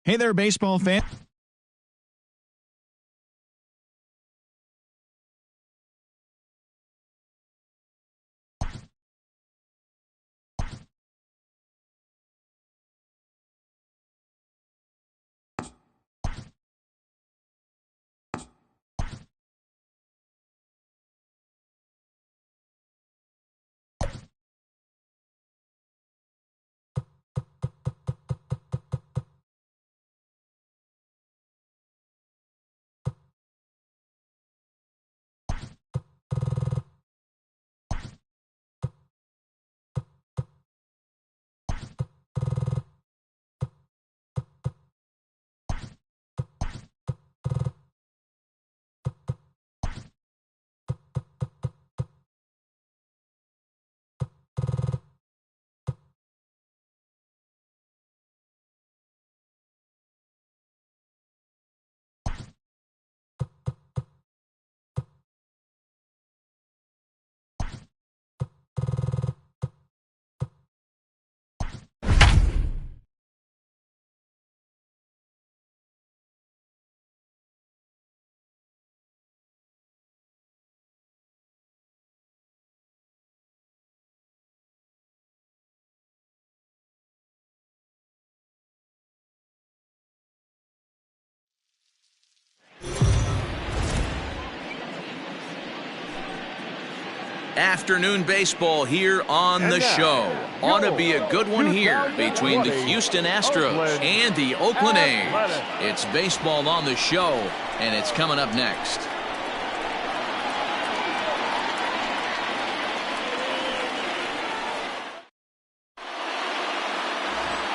Hey there, baseball fan. Afternoon baseball here on the show. Ought to be a good one here between the Houston Astros and the Oakland A's. It's baseball on the show, and it's coming up next.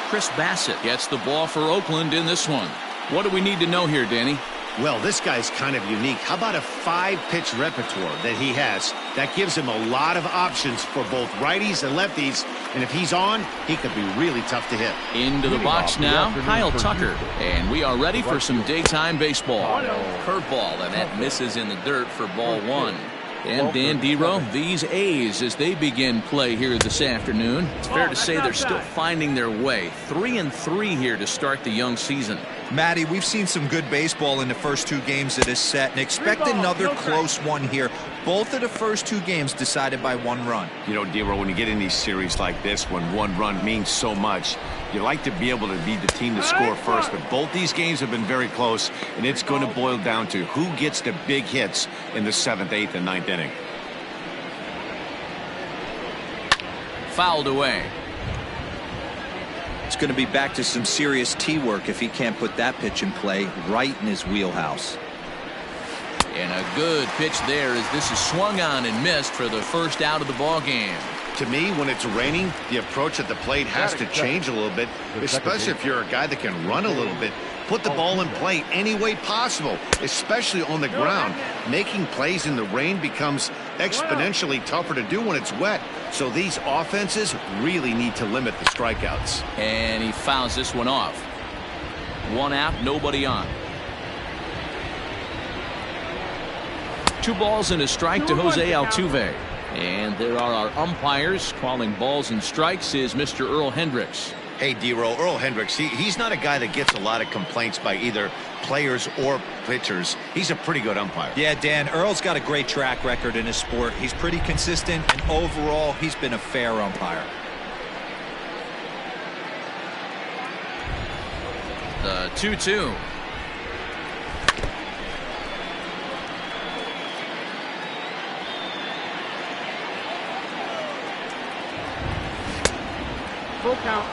Chris Bassett gets the ball for Oakland in this one. What do we need to know here, Danny? Well, this guy's kind of unique. How about a 5-pitch repertoire that he has? That gives him a lot of options for both righties and lefties. And if he's on, he could be really tough to hit. Into the box now, Kyle Tucker. And we are ready for some daytime baseball. Curveball, and that misses in the dirt for ball one. And Dan Dero, these A's, as they begin play here this afternoon, it's fair to say they're still finding their way. 3-3 here to start the young season. Matty, we've seen some good baseball in the first 2 games of this set, and expect another close one here. Both of the first 2 games decided by 1 run. You know, Dero, when you get in these series like this, when 1 run means so much, you like to be able to be the team to score first. But both these games have been very close, and it's going to boil down to who gets the big hits in the 7th, 8th, and 9th inning. Fouled away. It's going to be back to some serious tee work if he can't put that pitch in play right in his wheelhouse. And a good pitch there as this is swung on and missed for the first out of the ball game. To me, when it's raining, the approach at the plate has to change a little bit, especially if you're a guy that can run a little bit. Put the ball in play any way possible, especially on the ground. Making plays in the rain becomes exponentially tougher to do when it's wet. So these offenses really need to limit the strikeouts. And he fouls this one off. 1 out, nobody on. 2 balls and a strike to Jose Altuve. And there are our umpires. Calling balls and strikes is Mr. Earl Hendricks. Hey, Dero, Earl Hendricks, he's not a guy that gets a lot of complaints by either players or pitchers. He's a pretty good umpire. Yeah, Dan, Earl's got a great track record in his sport. He's pretty consistent, and overall, he's been a fair umpire. The 2-2. Full count.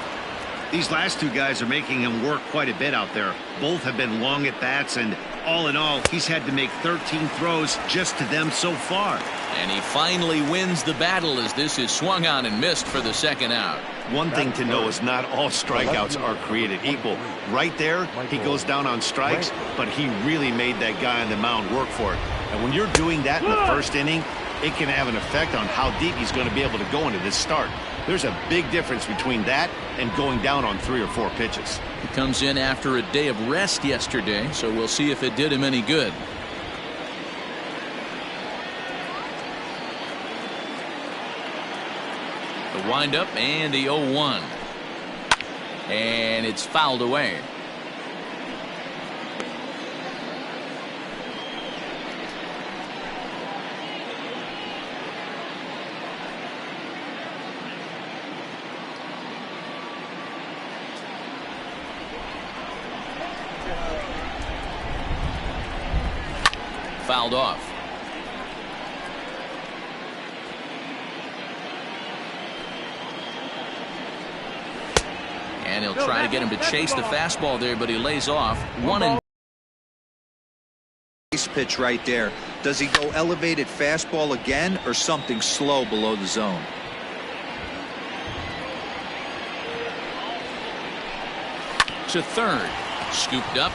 These last 2 guys are making him work quite a bit out there. Both have been long at bats, and all in all, he's had to make 13 throws just to them so far. And he finally wins the battle as this is swung on and missed for the 2nd out. One thing to know is not all strikeouts are created equal. Right there, he goes down on strikes, but he really made that guy on the mound work for it. And when you're doing that in the 1st inning, it can have an effect on how deep he's going to be able to go into this start. There's a big difference between that and going down on 3 or 4 pitches. He comes in after a day of rest yesterday, so we'll see if it did him any good. The windup and the 0-1. And it's fouled away. fouled off. And he'll try to get him to chase the fastball there, but he lays off. 1-2. Pitch right there. Does he go elevated fastball again or something slow below the zone? To third. Scooped up.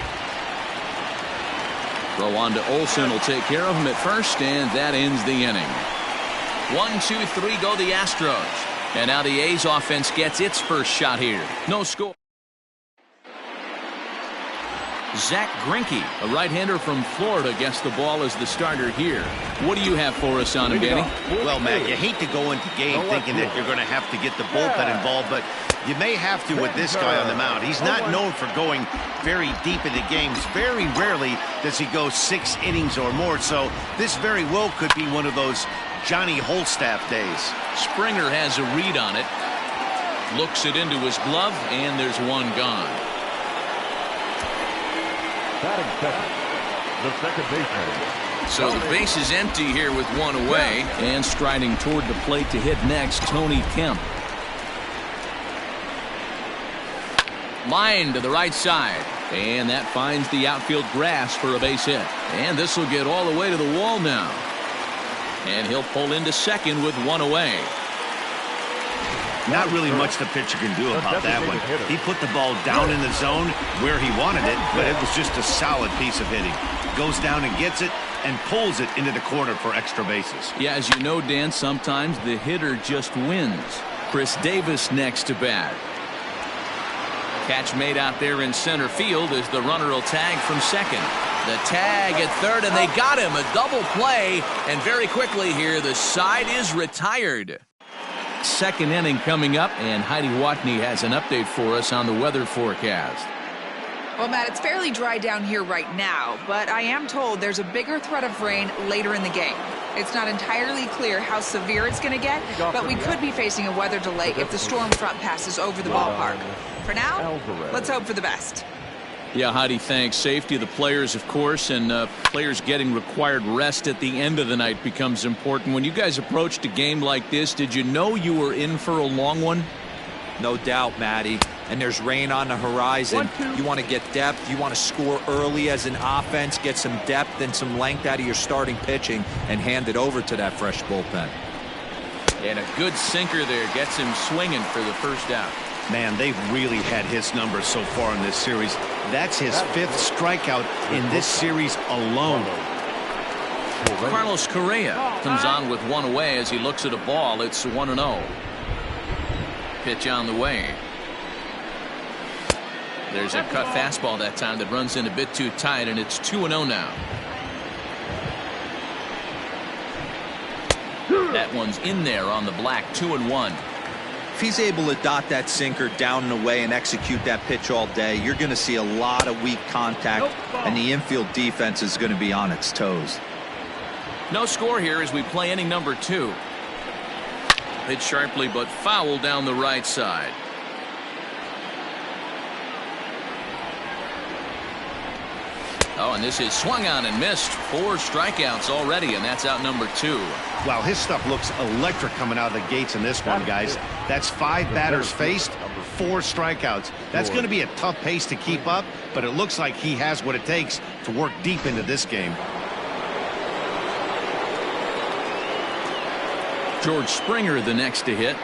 Throw on to Olsen will take care of him at first, and that ends the inning. 1, 2, 3 go the Astros. And now the A's offense gets its first shot here. No score. Zach Greinke, a right-hander from Florida, gets the ball as the starter here. What do you have for us on him, Danny? Well, Matt, you hate to go into game thinking that you're going to have to get the bullpen involved, but you may have to with this guy on the mound. He's not known for going very deep into games. Very rarely does he go 6 innings or more, so this very well could be one of those Johnny Holstaff days. Springer has a read on it. Looks it into his glove, and there's one gone. Batting second, the second baseman. So the base is empty here with one away. And striding toward the plate to hit next, Tony Kemp. Line to the right side. And that finds the outfield grass for a base hit. And this will get all the way to the wall now. And he'll pull into second with one away. Not really much the pitcher can do about that one. He put the ball down in the zone where he wanted it, but it was just a solid piece of hitting. Goes down and gets it and pulls it into the corner for extra bases. Yeah, as you know, Dan, sometimes the hitter just wins. Chris Davis next to bat. Catch made out there in center field as the runner will tag from second. The tag at third, and they got him. A double play, and very quickly here, the side is retired. Second inning coming up, and Heidi Watney has an update for us on the weather forecast. Well, Matt, it's fairly dry down here right now, but I am told there's a bigger threat of rain later in the game. It's not entirely clear how severe it's going to get, but we could be facing a weather delay if the storm front passes over the ballpark. For now, let's hope for the best. Yeah, Heidi, thanks. Safety of the players, of course, and players getting required rest at the end of the night becomes important. When you guys approached a game like this, did you know you were in for a long one? No doubt, Matty. And there's rain on the horizon. You want to get depth. You want to score early as an offense, get some depth and some length out of your starting pitching, and hand it over to that fresh bullpen. And a good sinker there gets him swinging for the first out. Man, they've really had his numbers so far in this series. That's his 5th strikeout in this series alone. Carlos Correa comes on with one away as he looks at a ball. It's 1-0. Pitch on the way. There's a cut fastball that time that runs in a bit too tight, and it's 2-0 now. That one's in there on the black. 2-1. If he's able to dot that sinker down and away and execute that pitch all day, you're going to see a lot of weak contact, and the infield defense is going to be on its toes. No score here as we play inning number 2. Hit sharply but foul down the right side. Oh, and this is swung on and missed. 4 strikeouts already, and that's out number 2. Wow, his stuff looks electric coming out of the gates in this one, guys. That's 5 batters faced, 4 strikeouts. That's going to be a tough pace to keep up, but it looks like he has what it takes to work deep into this game. George Springer the next to hit,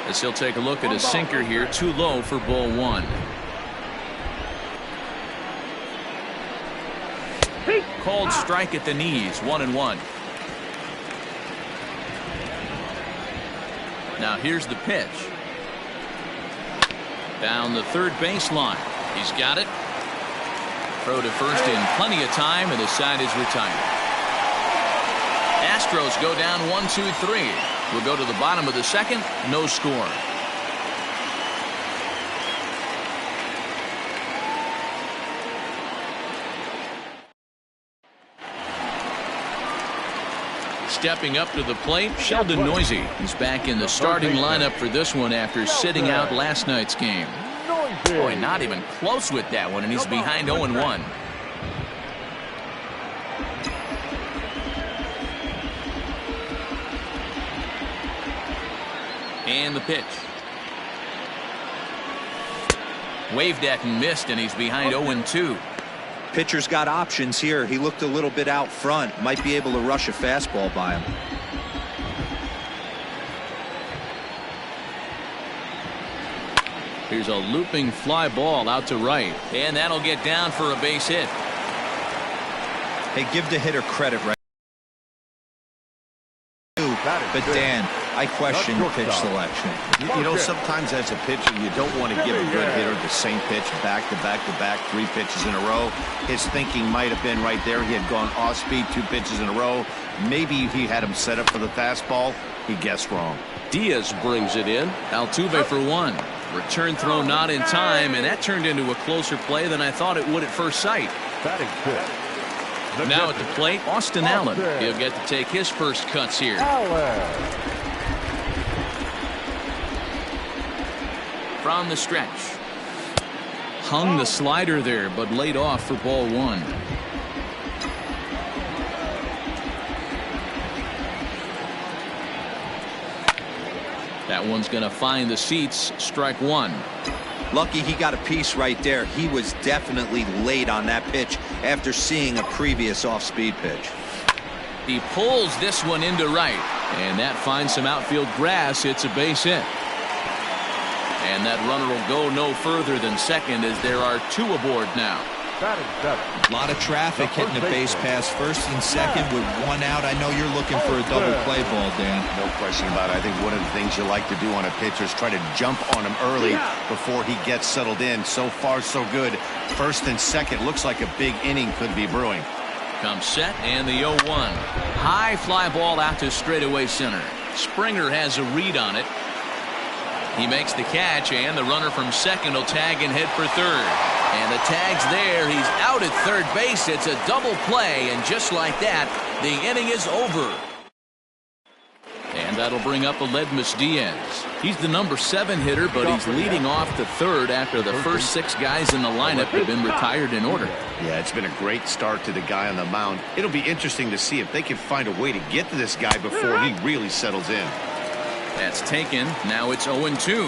as he'll take a look at a sinker here. Too low for ball 1. Called strike at the knees. 1-1. Now here's the pitch. Down the third baseline. He's got it. Throw to first in plenty of time, and the side is retired. Astros go down 1-2-3. We'll go to the bottom of the second. No score. Stepping up to the plate, Sheldon Noisy. He's back in the starting lineup for this one after sitting out last night's game. Boy, not even close with that one, and he's behind 0-1. And the pitch. Waved at and missed, and he's behind 0-2. Pitcher's got options here. He looked a little bit out front. Might be able to rush a fastball by him. Here's a looping fly ball out to right, and that'll get down for a base hit. Hey, give the hitter credit right. But Dan, I question pitch selection. You know, sometimes as a pitcher, you don't want to give a good hitter the same pitch back to back to back, 3 pitches in a row. His thinking might have been right there. He had gone off speed 2 pitches in a row. Maybe he had him set up for the fastball. He guessed wrong. Diaz brings it in. Altuve for 1. Return throw not in time, and that turned into a closer play than I thought it would at first sight. Batting fifth. Now at the plate, Austin Allen. He'll get to take his first cuts here. From the stretch. Hung the slider there, but laid off for ball 1. That one's going to find the seats. Strike 1. Lucky he got a piece right there. He was definitely late on that pitch after seeing a previous off-speed pitch. He pulls this one into right, and that finds some outfield grass. It's a base hit. And that runner will go no further than second as there are 2 aboard now. A lot of traffic hitting the base pass first and second with 1 out. I know you're looking for a double play ball, Dan. No question about it. I think one of the things you like to do on a pitcher is try to jump on him early before he gets settled in. So far, so good. First and second looks like a big inning could be brewing. Comes set and the 0-1. High fly ball out to straightaway center. Springer has a read on it. He makes the catch, and the runner from second will tag and head for third. And the tag's there. He's out at third base. It's a double play, and just like that, the inning is over. And that'll bring up Aledmys Diaz. He's the number 7 hitter, but he's leading off the third after the first 6 guys in the lineup have been retired in order. Yeah, it's been a great start to the guy on the mound. It'll be interesting to see if they can find a way to get to this guy before he really settles in. That's taken. Now it's 0-2.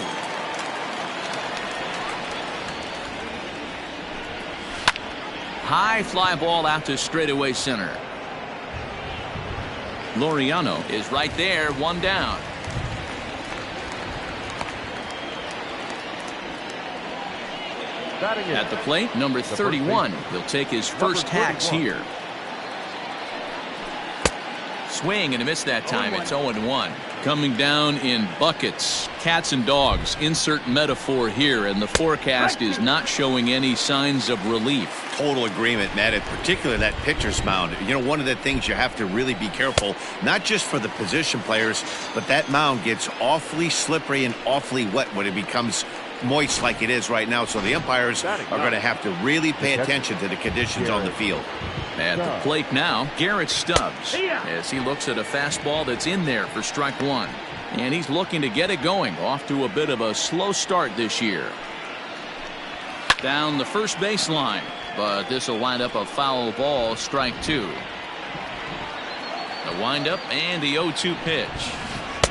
High fly ball out to straightaway center. Laureano is right there, 1 down. At the plate, number 31. He'll take his first hacks here. Swing and a miss that time. It's 0-1. Coming down in buckets, cats and dogs. Insert metaphor here, and the forecast is not showing any signs of relief. Total agreement, Matt, and particularly that pitcher's mound. You know, one of the things you have to really be careful, not just for the position players, but that mound gets awfully slippery and awfully wet when it becomes moist like it is right now. So the umpires are going to have to really pay attention to the conditions on the field. At the plate now, Garrett Stubbs, as he looks at a fastball that's in there for strike 1. And he's looking to get it going, off to a bit of a slow start this year. Down the first baseline, but this will wind up a foul ball, strike 2. The windup and the 0-2 pitch.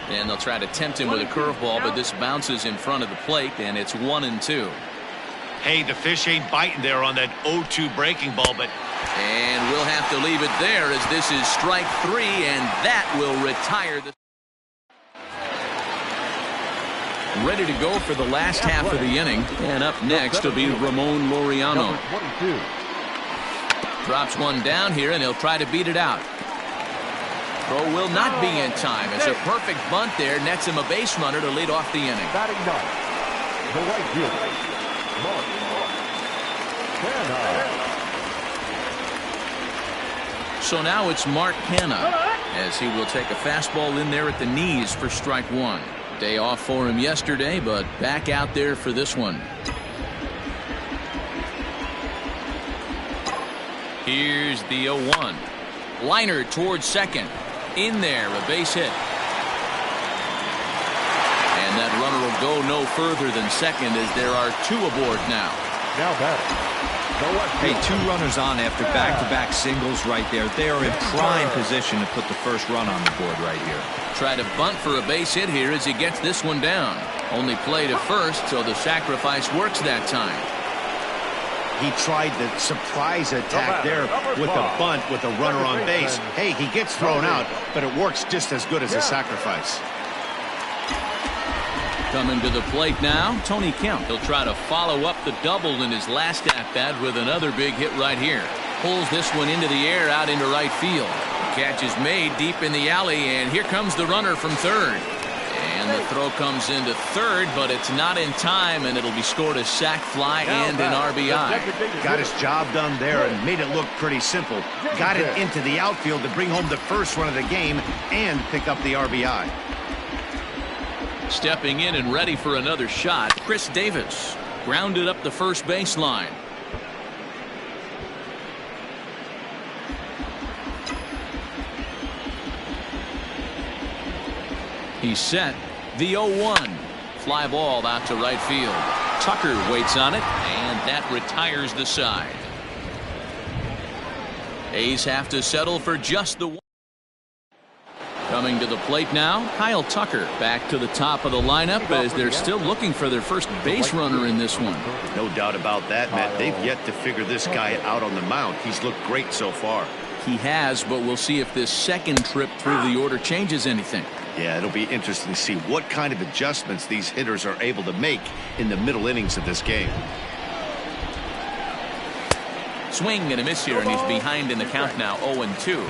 And they'll try to tempt him with a curveball, but this bounces in front of the plate, and it's 1-2. Hey, the fish ain't biting there on that 0-2 breaking ball, but... And we'll have to leave it there as this is strike 3, and that will retire the... Ready to go for the last half of the inning, and up next will be Ramon Laureano. Drops one down here, and he'll try to beat it out. Throw will not be in time. It's a perfect bunt there. Nets him a base runner to lead off the inning. Batting ninth, the right fielder, Mark Canha. So now it's Mark Canha, as he will take a fastball in there at the knees for strike 1. Day off for him yesterday, but back out there for this one. Here's the 0-1. Liner towards second. In there, a base hit. And that runner will go no further than second as there are 2 aboard now. Now batting, Hey, 2 runners on after back-to-back singles right there. They are in prime position to put the first run on the board right here. Try to bunt for a base hit here as he gets this one down. Only play to first, so the sacrifice works that time. He tried the surprise attack there with the bunt with a runner on base. Hey, he gets thrown out, but it works just as good as a sacrifice. Coming to the plate now, Tony Kemp. He'll try to follow up the double in his last at-bat with another big hit right here. Pulls this one into the air out into right field. Catch is made deep in the alley, and here comes the runner from third. And the throw comes into third, but it's not in time, and it'll be scored a sac fly and an RBI. Got his job done there and made it look pretty simple. Got it into the outfield to bring home the first run of the game and pick up the RBI. Stepping in and ready for another shot, Chris Davis. Grounded up the first baseline. He's set. The 0-1. Fly ball out to right field. Tucker waits on it, and that retires the side. A's have to settle for just the one. Coming to the plate now, Kyle Tucker back to the top of the lineup as they're still looking for their first base runner in this one. No doubt about that, Matt. They've yet to figure this guy out on the mound. He's looked great so far. He has, but we'll see if this second trip through the order changes anything. Yeah, it'll be interesting to see what kind of adjustments these hitters are able to make in the middle innings of this game. Swing and a miss here, and he's behind in the count now, 0-2.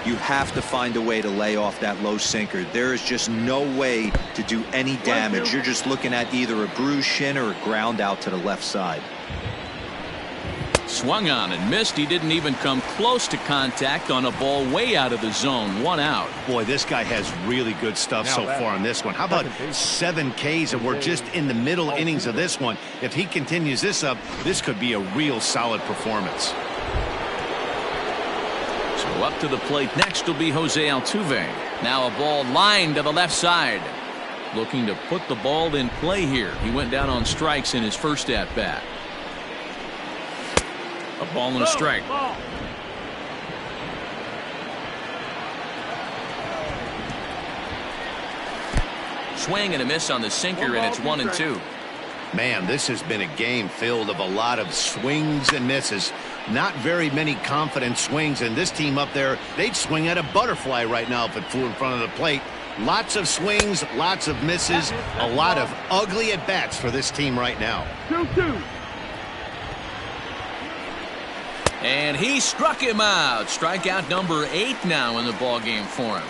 You have to find a way to lay off that low sinker. There is just no way to do any damage. You're just looking at either a bruised shin or a ground out to the left side. Swung on and missed. He didn't even come close to contact on a ball way out of the zone. 1 out. Boy, this guy has really good stuff so far on this one. How about 7 Ks, and we're just in the middle innings of this one. If he continues this up, this could be a real solid performance. So up to the plate next will be Jose Altuve. Now a ball lined to the left side. Looking to put the ball in play here. He went down on strikes in his first at-bat. A ball and a strike. Swing and a miss on the sinker, and it's 1-2. Man, this has been a game filled of a lot of swings and misses. Not very many confident swings, and this team up there, they'd swing at a butterfly right now if it flew in front of the plate. Lots of swings, lots of misses, a lot of ugly at-bats for this team right now. 2-2. And he struck him out. Strikeout number 8 now in the ballgame for him.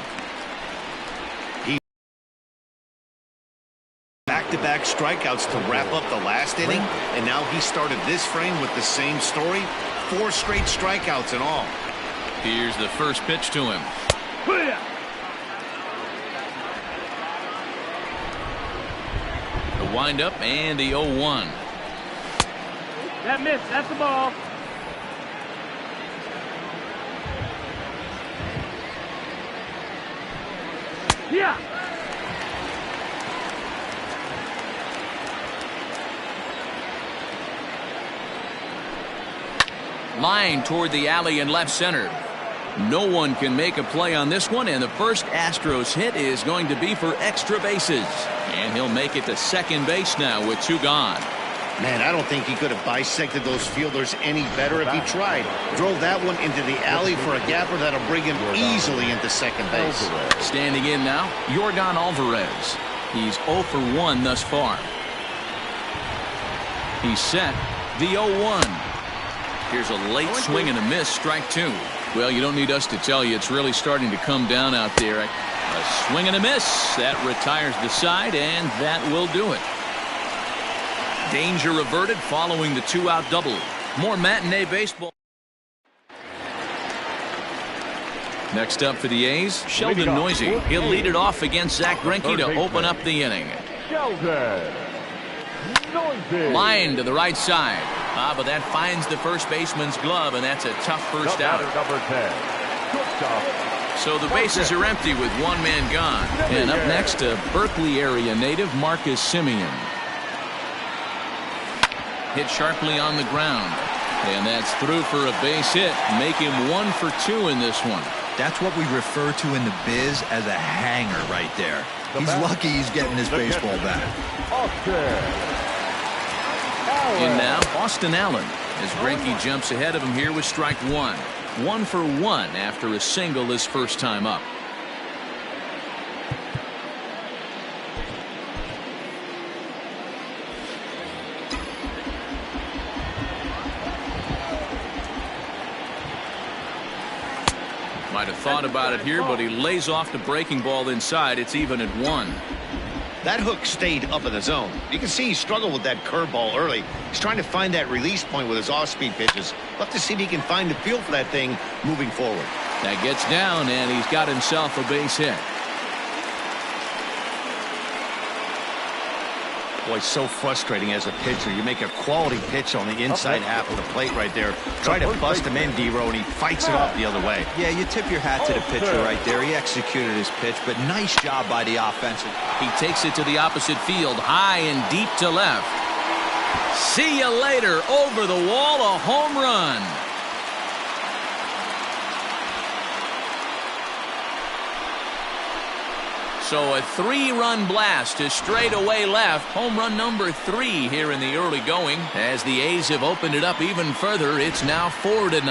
Back-to-back strikeouts to wrap up the last inning, and now he started this frame with the same story. 4 straight strikeouts in all. Here's the first pitch to him. The windup and the 0-1. That miss, that's the ball. Yeah. Line toward the alley in left center. No one can make a play on this one, and the first Astros hit is going to be for extra bases. And he'll make it to second base now with 2 gone. Man, I don't think he could have bisected those fielders any better if he tried. Drove that one into the alley for a gapper that'll bring him easily into second base. Standing in now, Yordan Alvarez. He's 0 for 1 thus far. He's set. The 0-1. Here's a late swing and a miss, strike 2. Well, you don't need us to tell you, it's really starting to come down out there. A swing and a miss. That retires the side, and that will do it. Danger averted following the 2-out double. More matinee baseball. Next up for the A's, Sheldon Noisy. He'll lead it off against Zach Greinke to open up the inning. Line to the right side. But that finds the first baseman's glove, and that's a tough first out. So the bases are empty with 1 man gone. And up next, a Berkeley area native, Marcus Semien. Hit sharply on the ground. And that's through for a base hit. Make him 1 for 2 in this one. That's what we refer to in the biz as a hanger right there. He's lucky he's getting his baseball back. In now, Austin Allen, as Greinke jumps ahead of him here with strike 1. 1 for 1 after a single his first time up. Might have thought about it here, but he lays off the breaking ball inside. It's even at 1. That hook stayed up in the zone. You can see he struggled with that curveball early. He's trying to find that release point with his off-speed pitches. We'll have to see if he can find the feel for that thing moving forward. That gets down, and he's got himself a base hit. Boy, so frustrating as a pitcher. You make a quality pitch on the inside half of the plate right there. Try to bust him in, D-Row, and he fights it off the other way. Yeah, you tip your hat to the pitcher right there. He executed his pitch, but nice job by the offensive. He takes it to the opposite field, high and deep to left. See you later. Over the wall, a home run. So a 3-run blast to straightaway left. Home run number 3 here in the early going. As the A's have opened it up even further, it's now 4-0.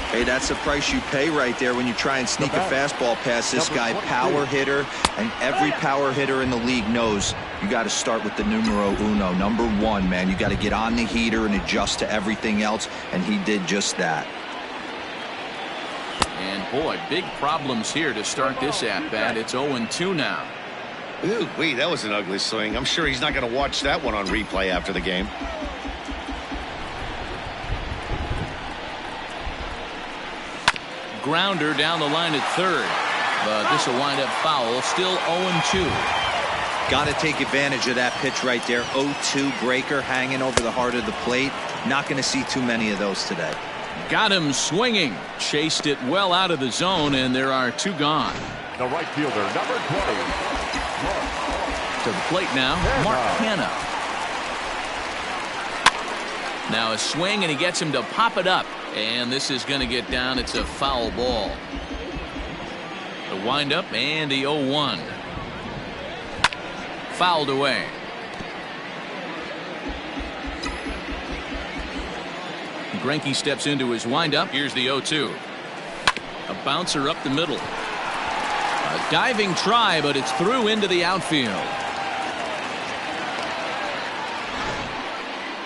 Hey, that's the price you pay right there when you try and sneak a fastball past this guy. Power hitter, and every power hitter in the league knows you got to start with the numero uno, number 1, man. You got to get on the heater and adjust to everything else, and he did just that. And boy, big problems here to start this at-bat. It's 0-2 now. Ooh, wait, that was an ugly swing. I'm sure he's not going to watch that one on replay after the game. Grounder down the line at third. But this will wind up foul. Still 0-2. Got to take advantage of that pitch right there. 0-2 breaker hanging over the heart of the plate. Not going to see too many of those today. Got him swinging. Chased it well out of the zone, and there are 2 gone. The right fielder, number 20. To the plate now, Mark Hanna. Now a swing, and he gets him to pop it up. And this is going to get down. It's a foul ball. The windup and the 0-1. Fouled away. Greinke steps into his windup. Here's the 0-2. A bouncer up the middle. A diving try, but it's through into the outfield.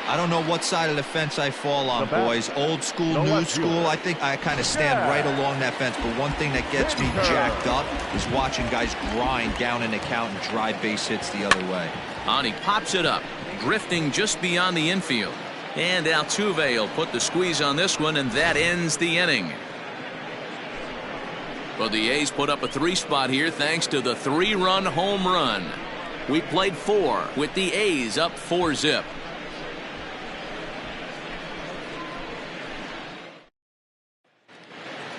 I don't know what side of the fence I fall on, boys. Old school, new school. I think I kind of stand right along that fence. But one thing that gets me jacked up is watching guys grind down an account and drive base hits the other way. And he pops it up, drifting just beyond the infield. And Altuve will put the squeeze on this one, and that ends the inning. Well, the A's put up a 3-spot here thanks to the 3-run home run. We played 4 with the A's up 4-zip.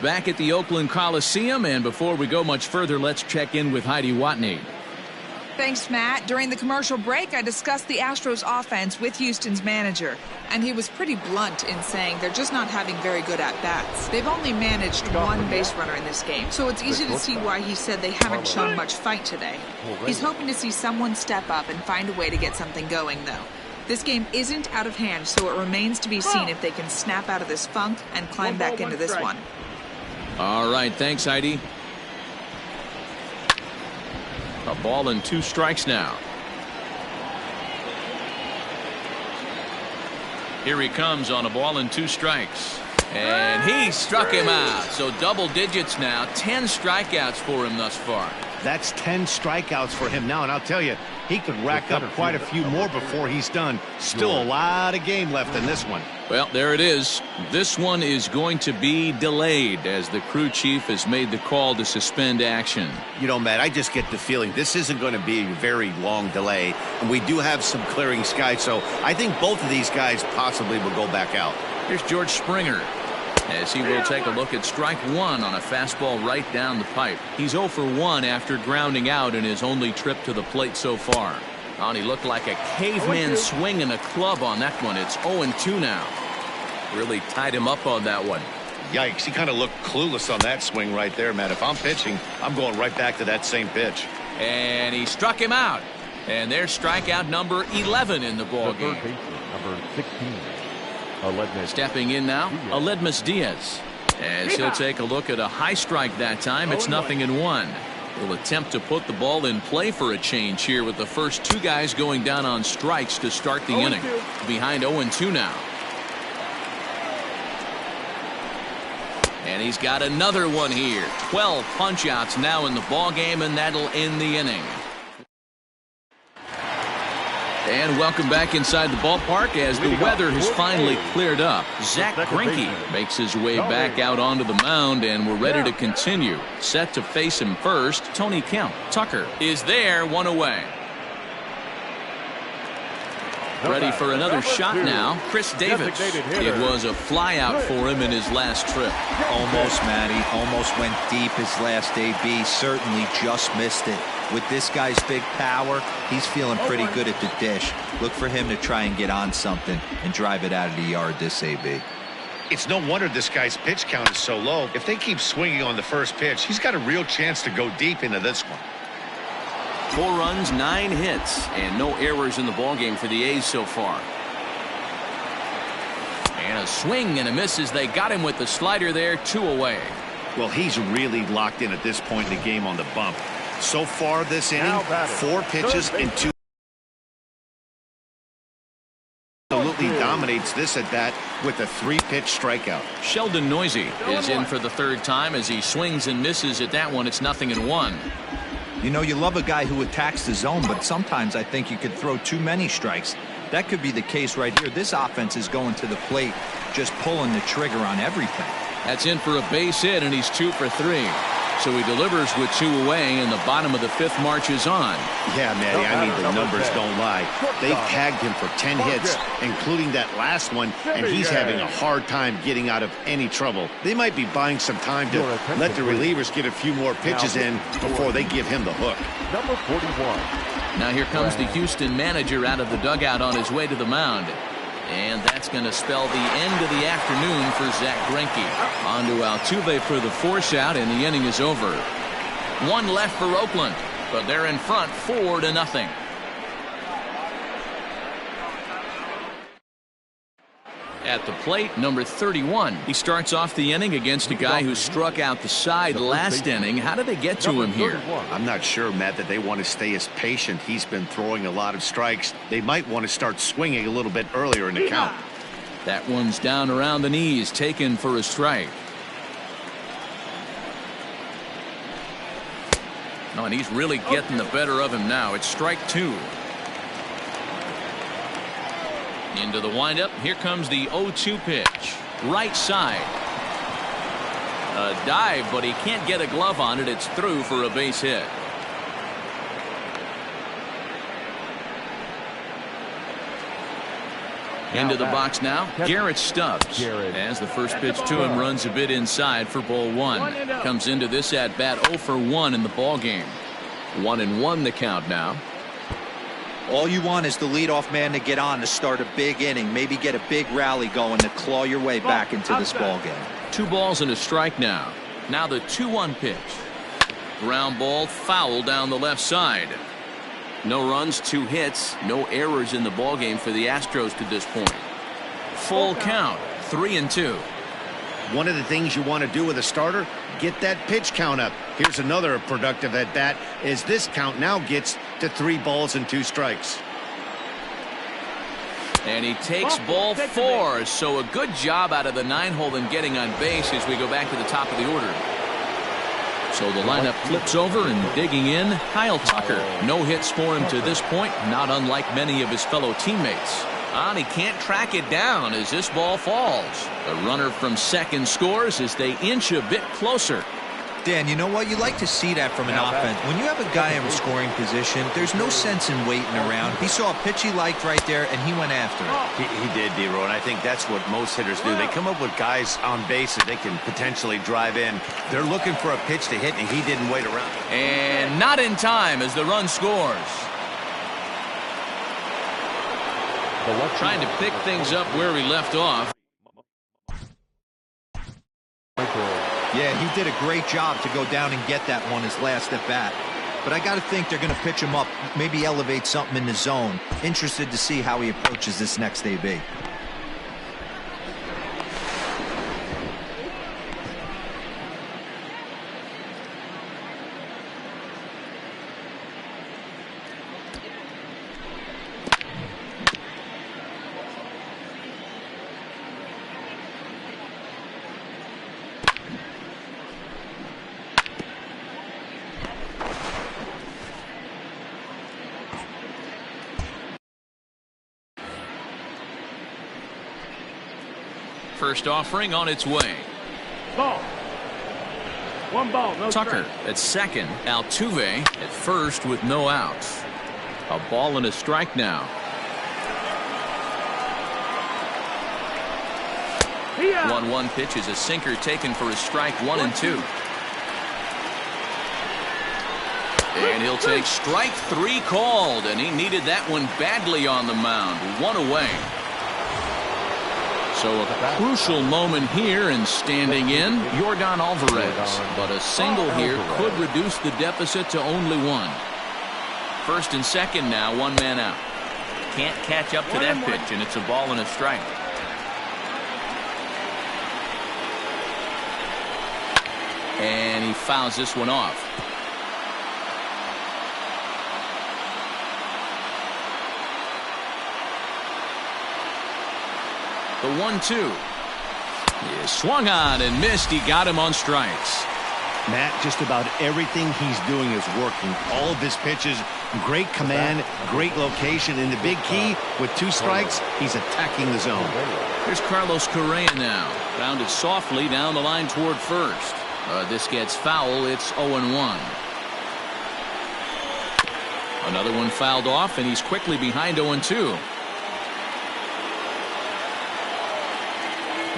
Back at the Oakland Coliseum, and before we go much further, let's check in with Heidi Watney. Thanks, Matt. During the commercial break, I discussed the Astros offense with Houston's manager, and he was pretty blunt in saying they're just not having very good at-bats. They've only managed 1 base runner in this game, so it's easy to see why he said they haven't shown much fight today. He's hoping to see someone step up and find a way to get something going, though. This game isn't out of hand, so it remains to be seen if they can snap out of this funk and climb back into this one. All right, thanks, Heidi. A ball and 2 strikes now. Here he comes on a ball and 2 strikes. And he struck him out. So double digits now. 10 strikeouts for him thus far. That's 10 strikeouts for him now, and I'll tell you, he could rack up quite a few more before he's done. Still a lot of game left in this one. Well, there it is. This one is going to be delayed as the crew chief has made the call to suspend action. You know, Matt, I just get the feeling this isn't going to be a very long delay, and we do have some clearing skies, so I think both of these guys possibly will go back out. Here's George Springer, as he will take a look at strike 1 on a fastball right down the pipe. He's 0 for 1 after grounding out in his only trip to the plate so far. Oh, and he looked like a caveman swinging a club on that one. It's 0-2 now. Really tied him up on that one. Yikes, he kind of looked clueless on that swing right there, Matt. If I'm pitching, I'm going right back to that same pitch. And he struck him out. And there's strikeout number 11 in the ball game. Number 16. Stepping in now, Aledmus Diaz. As he'll take a look at a high strike that time. It's 0-1. Will attempt to put the ball in play for a change here with the first two guys going down on strikes to start the inning. Behind 0-2 now. And he's got another one here. 12 punch-outs now in the ball game, and that'll end the inning. And welcome back inside the ballpark as the weather has finally cleared up. Zach Greinke makes his way back out onto the mound, and we're ready to continue. Set to face him first, Tony Kemp. Tucker is there, one away. Ready for another shot now, Chris Davis. It was a fly out for him in his last trip. Almost, Matty. Almost went deep his last AB. Certainly just missed it. With this guy's big power, he's feeling pretty good at the dish. Look for him to try and get on something and drive it out of the yard this AB. It's no wonder this guy's pitch count is so low. If they keep swinging on the first pitch, he's got a real chance to go deep into this one. 4 runs, 9 hits, and no errors in the ballgame for the A's so far. And a swing and a miss as they got him with the slider there, 2 away. Well, he's really locked in at this point in the game on the bump. So far this inning, 4 pitches and 2. Absolutely dominates this at bat with a 3-pitch strikeout. Sheldon Noisy is in for the 3rd time as he swings and misses at that one. It's 0-1. You know, you love a guy who attacks the zone, but sometimes I think you could throw too many strikes. That could be the case right here. This offense is going to the plate, just pulling the trigger on everything. That's in for a base hit, and he's 2 for 3. So he delivers with 2 away, and the bottom of the 5th marches on. Yeah, Matty, I mean, the numbers don't lie. They've tagged him for 10 hits, including that last one, and he's having a hard time getting out of any trouble. They might be buying some time to let the relievers get a few more pitches in before they give him the hook. Number 41. Now here comes the Houston manager out of the dugout on his way to the mound. And that's going to spell the end of the afternoon for Zach Greinke. On to Altuve for the force out, and the inning is over. 1 left for Oakland, but they're in front 4-0. At the plate, number 31. He starts off the inning against a guy who struck out the side last inning. How did they get to him here? I'm not sure, Matt, that they want to stay as patient. He's been throwing a lot of strikes. They might want to start swinging a little bit earlier in the count. That one's down around the knees, taken for a strike. No, and he's really getting the better of him now. It's strike 2. Into the windup. Here comes the 0-2 pitch. Right side. A dive, but he can't get a glove on it. It's through for a base hit. Into the box now, Garrett Stubbs. As the first pitch to him runs a bit inside for ball 1. Comes into this at bat 0 for 1 in the ball game. 1-1 the count now. All you want is the leadoff man to get on to start a big inning, maybe get a big rally going to claw your way back into this ball game. 2 balls and a strike now. Now the 2-1 pitch. Ground ball foul down the left side. No runs, 2 hits, no errors in the ball game for the Astros to this point. Full count, 3-2. One of the things you want to do with a starter, get that pitch count up. Here's another productive at bat as this count now gets to 3 balls and 2 strikes. And he takes ball 4, so a good job out of the 9-hole in getting on base as we go back to the top of the order. So the lineup flips over, and digging in, Kyle Tucker. No hits for him to this point, not unlike many of his fellow teammates. And he can't track it down as this ball falls. The runner from second scores as they inch a bit closer. Dan, you know what? You like to see that from an offense. When you have a guy in a scoring position, there's no sense in waiting around. He saw a pitch he liked right there, and he went after it. He did, D-Row, and I think that's what most hitters do. They come up with guys on base that they can potentially drive in. They're looking for a pitch to hit, and he didn't wait around. And not in time as the run scores. Trying to pick things up where we left off. Yeah, he did a great job to go down and get that one his last at bat. But I got to think they're going to pitch him up, maybe elevate something in the zone. Interested to see how he approaches this next AB. First offering on its way. Ball. One ball, no Tucker strike. at second. Altuve at first with no outs. A ball and a strike now. 1-1 pitch is a sinker taken for a strike, 1-2. And he'll take strike 3 called, and he needed that one badly on the mound. 1 away. So a crucial moment here, and standing in, Yordan Alvarez. But a single here could reduce the deficit to only 1. First and second now, 1 man out. Can't catch up to that pitch, and it's a ball and a strike. And he fouls this one off. The 1-2 is swung on and missed. He got him on strikes. Matt, just about everything he's doing is working. All of his pitches, great command, great location, and the big key, with 2 strikes, he's attacking the zone. Here's Carlos Correa now. Rounded softly down the line toward first. This gets foul. It's 0-1. Another one fouled off, and he's quickly behind 0-2.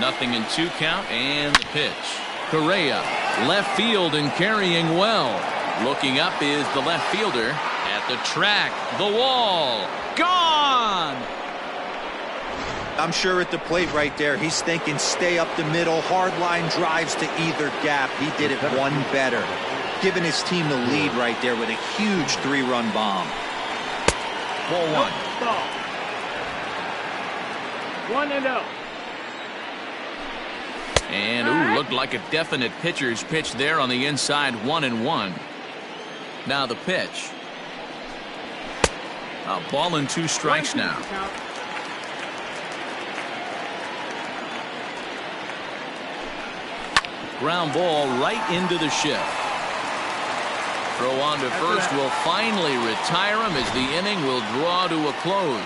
Nothing in 2 count, and the pitch. Correa, left field and carrying well. Looking up is the left fielder at the track. The wall. Gone! I'm sure at the plate right there, he's thinking stay up the middle, hard line drives to either gap. He did it one better, giving his team the lead right there with a huge 3-run bomb. Ball 1. 1-0. And looked like a definite pitcher's pitch there on the inside. 1-1. Now the pitch. A ball and 2 strikes now. Ground ball right into the shift. Throw on to first will finally retire him as the inning will draw to a close.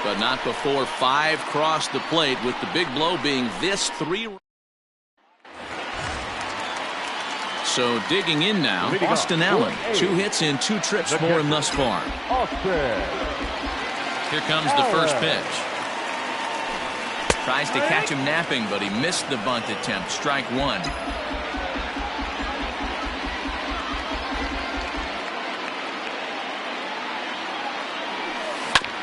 But not before 5 cross the plate, with the big blow being this 3. So digging in now, Austin Allen. 2 hits in 2 trips for him thus far. Here comes the first pitch. Tries to catch him napping, but he missed the bunt attempt. Strike 1.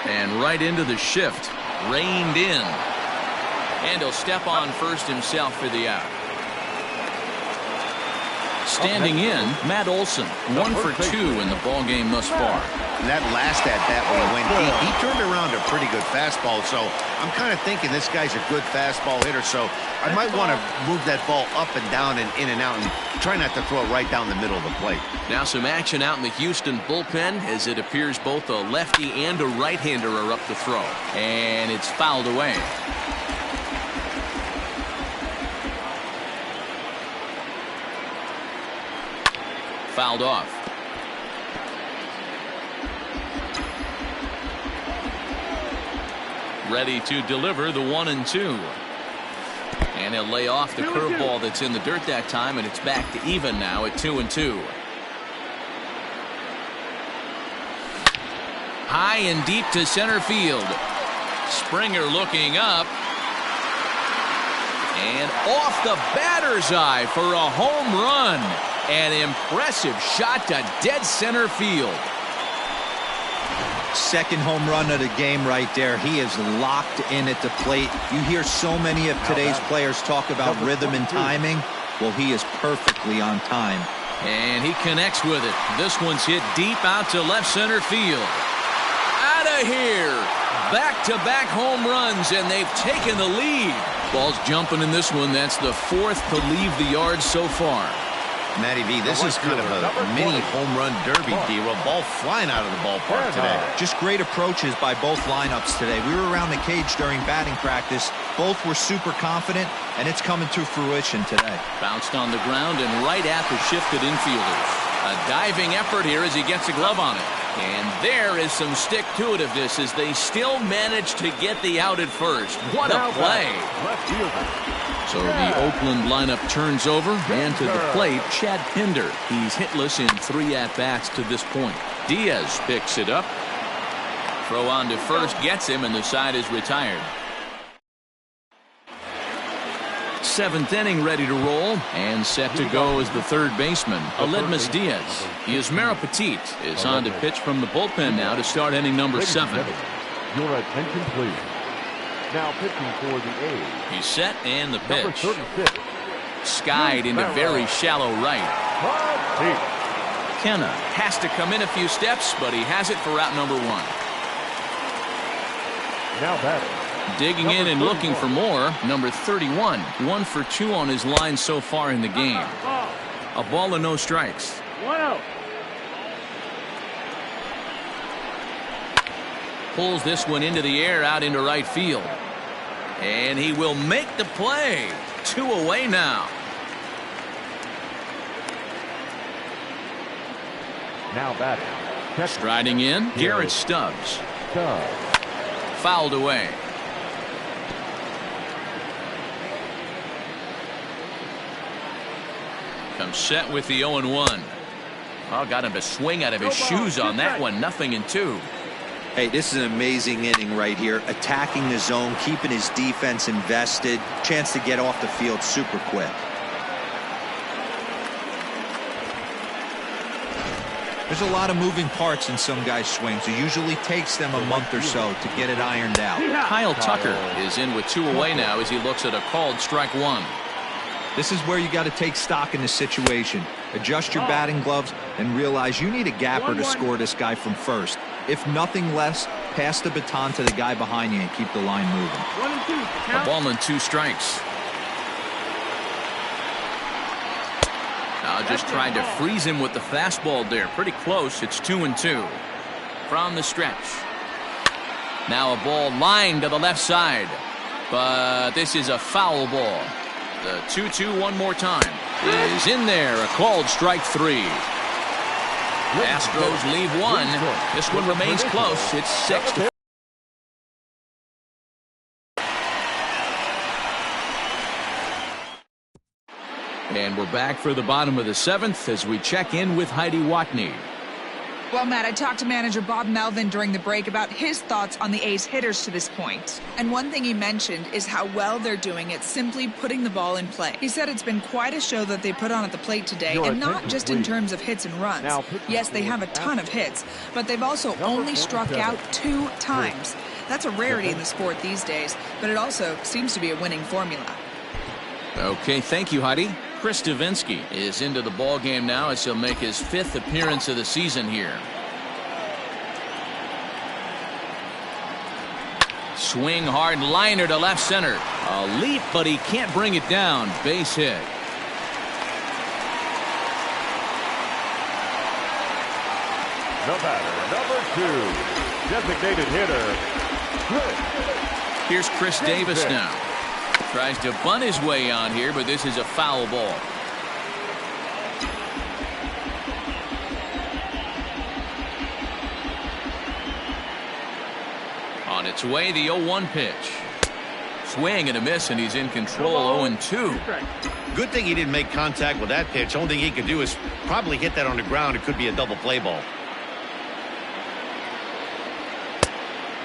And right into the shift. Reined in. And he'll step on first himself for the out. Standing in, Matt Olson. 1 for 2 in the ballgame thus far. And that last at-bat when he went deep, he turned around a pretty good fastball. So I'm kind of thinking this guy's a good fastball hitter. So I might want to move that ball up and down and in and out and try not to throw it right down the middle of the plate. Now some action out in the Houston bullpen, as it appears both a lefty and a right-hander are up to throw. And it's fouled away. Fouled off. Ready to deliver the 1-2. And he'll lay off the curveball that's in the dirt that time, and it's back to even now at 2-2. High and deep to center field. Springer looking up. And off the batter's eye for a home run. An impressive shot to dead center field. Second home run of the game right there. He is locked in at the plate. You hear so many of today's players talk about rhythm and timing. Well, he is perfectly on time. And he connects with it. This one's hit deep out to left center field. Out of here. Back-to-back home runs, and they've taken the lead. Ball's jumping in this one. That's the fourth to leave the yard so far. Matty V, this is kind of a mini home run derby deal. A ball flying out of the ballpark today. Just great approaches by both lineups today. We were around the cage during batting practice. Both were super confident, and it's coming to fruition today. Bounced on the ground and right at the shifted infielders. A diving effort here as he gets a glove on it. And there is some stick-to-itiveness as they still manage to get the out at first. What a play. So the Oakland lineup turns over, and to the plate, Chad Pinder. He's hitless in 3 at-bats to this point. Diaz picks it up. Throw on to first, gets him, and the side is retired. 7th inning ready to roll, and set to go as the third baseman, Aledmus Diaz. Yasmero Petit is on to pitch from the bullpen now to start inning number 7. Your attention, please. Now pitching for the A's. He's set, and the pitch. Skied into very shallow right. Kenna has to come in a few steps, but he has it for out number 1. Now batting. Digging in and looking for more, number 31. 1 for 2 on his line so far in the game. A ball and no strikes. 1-0. Pulls this one into the air out into right field. And he will make the play. 2 away now. Now batting. Striding in, Garrett Stubbs. Fouled away. Comes set with the 0-1. Oh, got him to swing out of his shoes on that one. 0-2. Hey, this is an amazing inning right here. Attacking the zone, keeping his defense invested. Chance to get off the field super quick. There's a lot of moving parts in some guys' swings. It usually takes them a month or so to get it ironed out. Kyle Tucker is in with 2 away now as he looks at a called strike 1. This is where you got to take stock in the situation. Adjust your batting gloves and realize you need a gapper to score this guy from first. If nothing less, pass the baton to the guy behind you and keep the line moving. 1 and 2. A ball and 2 strikes. Now just tried to freeze him with the fastball there. Pretty close. It's 2-2 from the stretch. Now a ball lined to the left side, but this is a foul ball. The 2-2 one more time is in there. A called strike 3. Astros leave 1. This one remains close. It's 6-4. And we're back for the bottom of the 7th as we check in with Heidi Watney. Well, Matt, I talked to manager Bob Melvin during the break about his thoughts on the A's hitters to this point. And one thing he mentioned is how well they're doing at simply putting the ball in play. He said it's been quite a show that they put on at the plate today, and not just in terms of hits and runs. Yes, they have a ton of hits, but they've also only struck out 2 times. That's a rarity in the sport these days, but it also seems to be a winning formula. Okay, thank you, Heidi. Chris Davinsky is into the ball game now as he'll make his 5th appearance of the season here. Swing hard liner to left center. A leap, but he can't bring it down. Base hit. The batter, number 2, designated hitter, Chris. Here's Chris Davis now. Tries to bunt his way on here, but this is a foul ball. On its way, the 0-1 pitch. Swing and a miss, and he's in control. 0-2. Good thing he didn't make contact with that pitch. Only thing he could do is probably hit that on the ground. It could be a double play ball.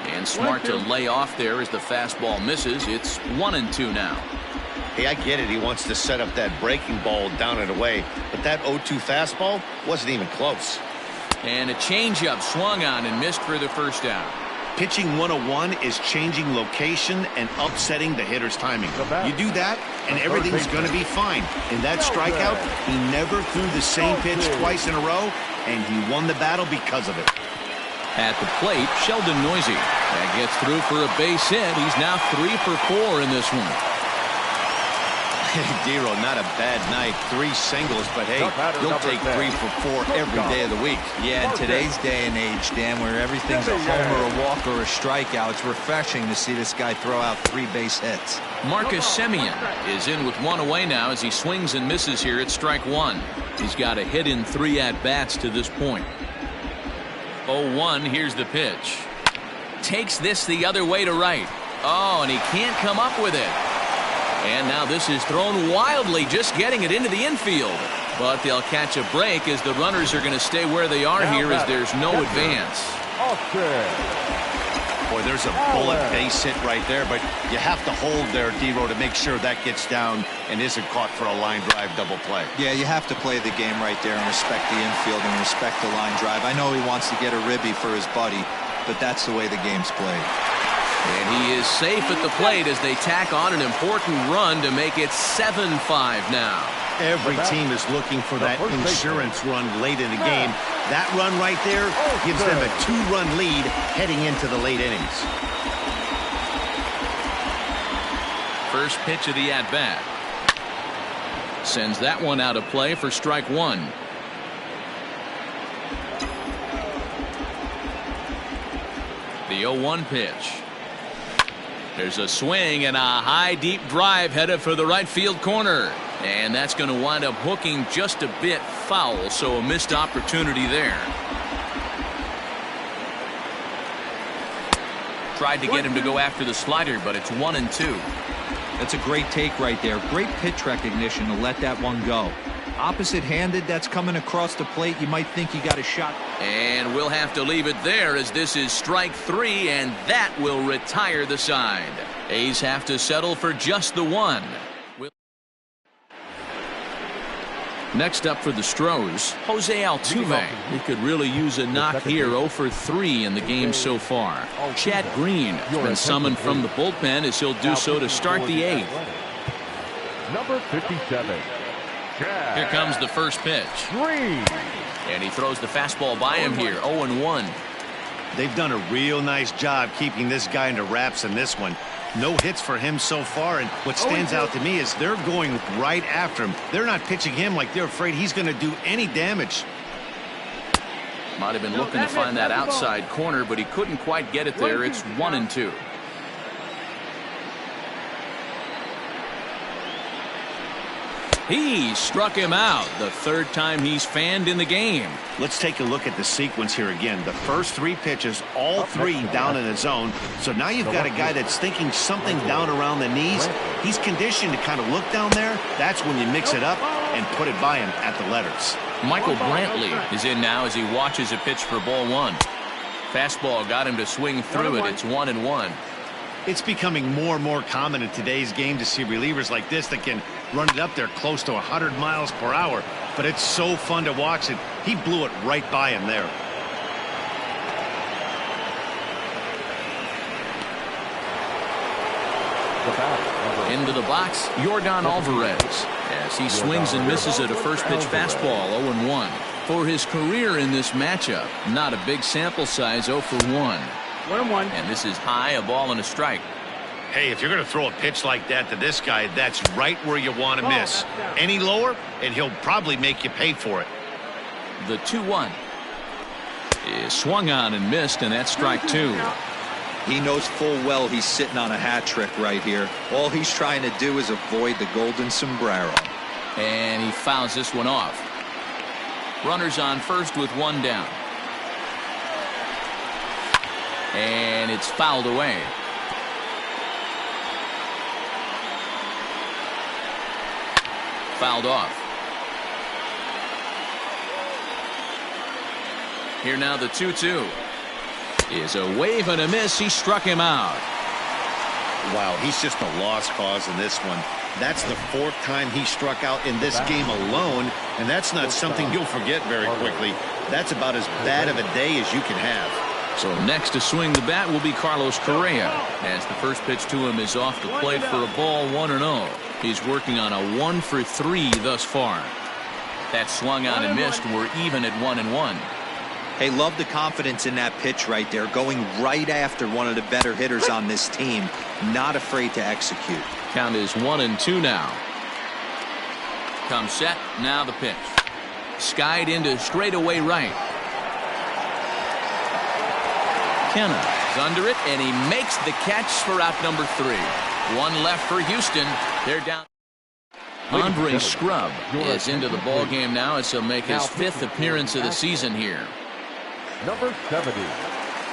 And smart to lay off there as the fastball misses. It's 1-2 now. Hey, I get it. He wants to set up that breaking ball down and away, but that 0-2 fastball wasn't even close. And a changeup swung on and missed for the first down. Pitching 101 is changing location and upsetting the hitter's timing. You do that, and everything's going to be fine. In that strikeout, he never threw the same pitch twice in a row, and he won the battle because of it. At the plate, Sheldon Noisy. That gets through for a base hit. He's now 3 for 4 in this one. Dero, not a bad night. 3 singles, but hey, you'll take 3 for 4 every day of the week. Yeah, in today's day and age, Dan, where everything's a homer, a walk, or a strikeout, it's refreshing to see this guy throw out 3 base hits. Marcus Semien is in with 1 away now as he swings and misses here at strike 1. He's got a hit in 3 at-bats to this point. 0-1, here's the pitch. Takes this the other way to right. Oh, and he can't come up with it. And now this is thrown wildly, just getting it into the infield. But they'll catch a break as the runners are going to stay where they are here as there's no advance. Boy, there's a bullet base hit right there, but you have to hold there, Dero, to make sure that gets down and isn't caught for a line drive double play. Yeah, you have to play the game right there and respect the infield and respect the line drive. I know he wants to get a ribby for his buddy, but that's the way the game's played. And he is safe at the plate as they tack on an important run to make it 7-5 now. Every team is looking for that insurance run late in the game. That run right there gives them a 2-run lead heading into the late innings. First pitch of the at-bat. Sends that one out of play for strike 1. The 0-1 pitch. There's a swing and a high deep drive headed for the right field corner. And that's going to wind up hooking just a bit foul, so a missed opportunity there. Tried to get him to go after the slider, but it's 1-2. That's a great take right there. Great pitch recognition to let that one go. Opposite-handed, that's coming across the plate. You might think you got a shot. And we'll have to leave it there as this is strike 3, and that will retire the side. A's have to settle for just the 1. Next up for the Stros, Jose Altuve. He could really use a knock here. 0 for 3 in the game so far. Chad Green has been summoned from the bullpen as he'll do so to start the 8th. Number 57. Here comes the first pitch. And he throws the fastball by him here. 0-1. They've done a real nice job keeping this guy into wraps in this one. No hits for him so far, and what stands out to me is they're going right after him. They're not pitching him like they're afraid he's going to do any damage. Might have been looking to find that outside corner, but he couldn't quite get it there. It's 1-2. He struck him out the 3rd time he's fanned in the game. Let's take a look at the sequence here again. The first 3 pitches, all 3 down in the zone. So now you've got a guy that's thinking something down around the knees. He's conditioned to kind of look down there. That's when you mix it up and put it by him at the letters. Michael Brantley is in now as he watches a pitch for ball 1. Fastball got him to swing through it. It's 1-1. It's becoming more and more common in today's game to see relievers like this that can run it up there close to 100 miles per hour. But it's so fun to watch it. He blew it right by him there. Into the box, Yordan Alvarez, as he swings and misses at a first pitch fastball. 0-1. For his career in this matchup, not a big sample size. 0 for 1. 1-1. And this is high, a ball and a strike. Hey, if you're going to throw a pitch like that to this guy, that's right where you want to miss. Any lower, and he'll probably make you pay for it. The 2-1 is swung on and missed, and that's strike 2. He knows full well he's sitting on a hat trick right here. All he's trying to do is avoid the golden sombrero. And he fouls this one off. Runners on first with 1 down. And it's fouled away. Fouled off. Here now the 2-2 is a wave and a miss. He struck him out. Wow, he's just a lost cause in this one. That's the 4th time he struck out in this game alone, and that's not something you'll forget very quickly. That's about as bad of a day as you can have. So next to swing the bat will be Carlos Correa, as the first pitch to him is off the plate for a ball, 1-0. He's working on a 1 for 3 thus far. That swung on and missed. We're even at 1-1. Hey, love the confidence in that pitch right there, going right after one of the better hitters on this team, not afraid to execute. Count is 1-2 now. Comes set, now the pitch. Skied into straightaway right. Kenna is under it, and he makes the catch for out number 3. One left for Houston. They're down. Andre Scrub is into the ball game now as he'll make his 5th appearance of the season here. Number 70.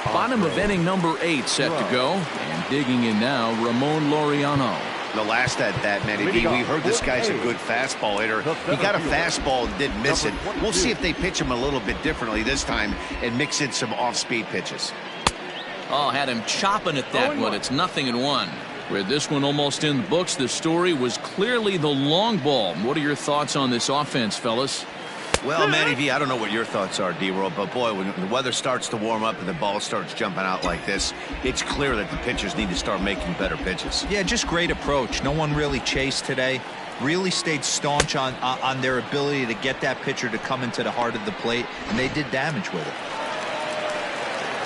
Bottom of inning number 8 set to go, and digging in now, Ramon Laureano. The last at that, Manny V, we heard this guy's a good fastball hitter. He got a fastball and didn't miss it. We'll see if they pitch him a little bit differently this time and mix in some off-speed pitches. Oh, had him chopping at that one. It's 0-1. With this one almost in the books, the story was clearly the long ball. What are your thoughts on this offense, fellas? Well, Manny V, I don't know what your thoughts are, D-Roll, but boy, when the weather starts to warm up and the ball starts jumping out like this, it's clear that the pitchers need to start making better pitches. Yeah, just great approach. No one really chased today. Really stayed staunch on their ability to get that pitcher to come into the heart of the plate, and they did damage with it.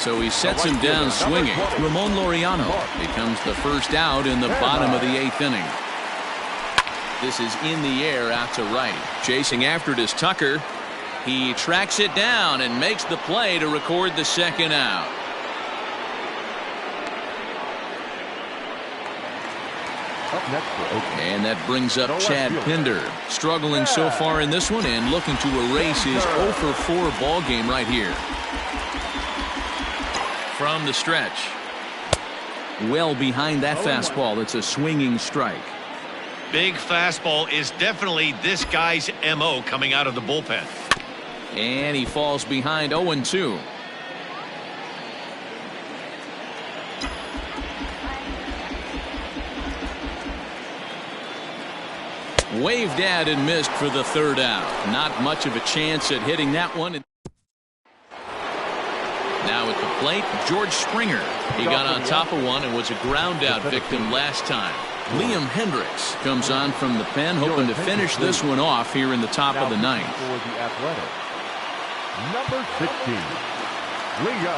So he sets him down swinging. Ramon Laureano becomes the first out in the bottom of the 8th inning. This is in the air out to right. Chasing after it is Tucker. He tracks it down and makes the play to record the second out. Up next for Oakland. And that brings up Chad Pinder. Struggling so far in this one and looking to erase his 0 for 4 ball game right here. From the stretch. Well behind that fastball. It's a swinging strike. Big fastball is definitely this guy's MO coming out of the bullpen. And he falls behind 0-2. Waved at and missed for the 3rd out. Not much of a chance at hitting that one. Now at the plate, George Springer. He got on top of one and was a ground out victim last time. Liam Hendricks comes on from the pen, hoping to finish this one off here in the top of the 9th. For the Athletic, number 16, Leo.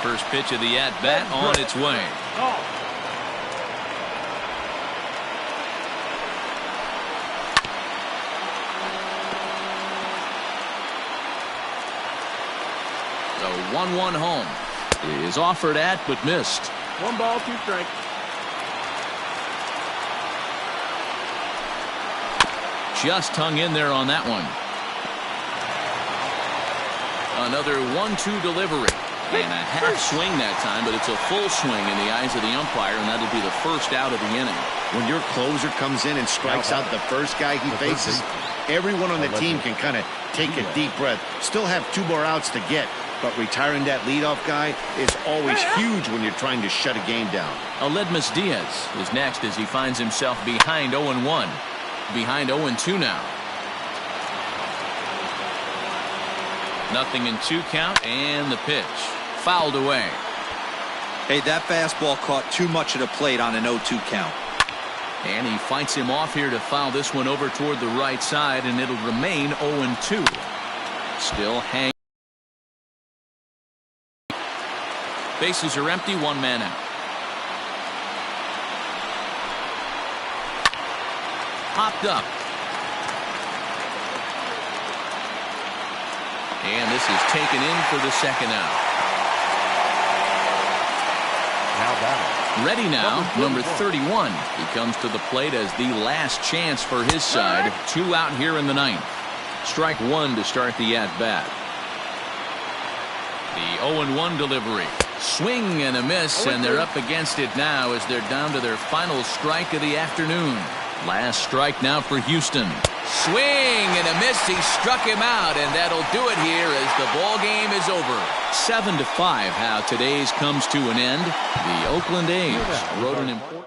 First pitch of the at-bat on its way. The 1-1 home is offered at but missed. 1 ball, 2 strikes. Just hung in there on that one. Another 1-2 delivery. And a half swing that time, but it's a full swing in the eyes of the umpire, and that'll be the first out of the inning. When your closer comes in and strikes out the first guy he faces, everyone on the team can kind of take a deep breath. Still have 2 more outs to get, but retiring that leadoff guy is always huge when you're trying to shut a game down. Aledmus Diaz is next as he finds himself behind 0-1. Behind 0-2 now. 0-2 count, and the pitch fouled away. Hey, that fastball caught too much of the plate on an 0-2 count. And he fights him off here to foul this one over toward the right side, and it'll remain 0-2. Still hang. Bases are empty, 1 man out. Popped up. And this is taken in for the second out. Now batting. Ready now, number 31. He comes to the plate as the last chance for his side. 2 out here in the 9th. Strike 1 to start the at-bat. The 0-1 delivery. Swing and a miss, and they're up against it now as they're down to their final strike of the afternoon. Last strike now for Houston. Swing and a miss. He struck him out, and that'll do it here as the ball game is over. 7-5 how today's comes to an end. The Oakland A's wrote an important